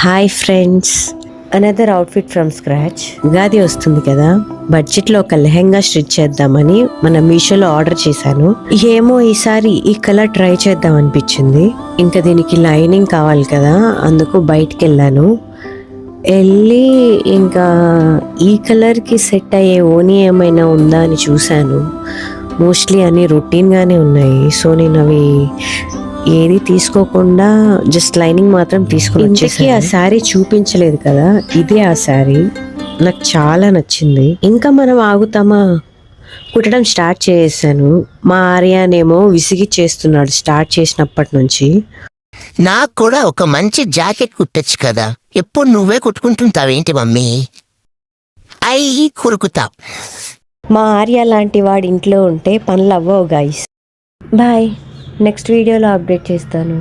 Hi friends, another outfit from scratch. Ugadi వస్తుంది కదా, బడ్జెట్లో ఒక లెహెంగా స్టిచ్ చేద్దామని మన మీషోలో ఆర్డర్ చేశాను. ఏమో ఈసారి ఈ కలర్ ట్రై చేద్దాం అనిపించింది. ఇంకా దీనికి లైనింగ్ కావాలి కదా, అందుకు బయటికి వెళ్ళాను. వెళ్ళి ఇంకా ఈ కలర్కి సెట్ అయ్యే ఓనీ ఏమైనా ఉందా అని చూశాను. మోస్ట్లీ అన్నీ రొటీన్గానే ఉన్నాయి. సో నేను అవి ఏది తీసుకోకుండా జస్ట్ లైనింగ్ మాత్రం తీసుకుని వచ్చేసి ఆ శారీ చూపించలేదు కదా, ఇదే ఆ శారీ. నాకు చాలా నచ్చింది. ఇంకా మనం ఆగుతామా, కుట్టడం స్టార్ట్ చేసాను. మా ఆర్యానేమో విసిగి చేస్తున్నాడు స్టార్ట్ చేసినప్పటి నుంచి. నాకు కూడా ఒక మంచి జాకెట్ కుట్టచ్చు కదా, ఎప్పుడు నువ్వే కుట్టుకుంటుంటావేంటి మమ్మీ? అయ్యి కురుకుతావు. మా ఆర్య లాంటి వాడి ఇంట్లో ఉంటే పనులు అవ్వవు గైస్. బాయ్, నెక్స్ట్ వీడియోలో అప్డేట్ చేస్తాను.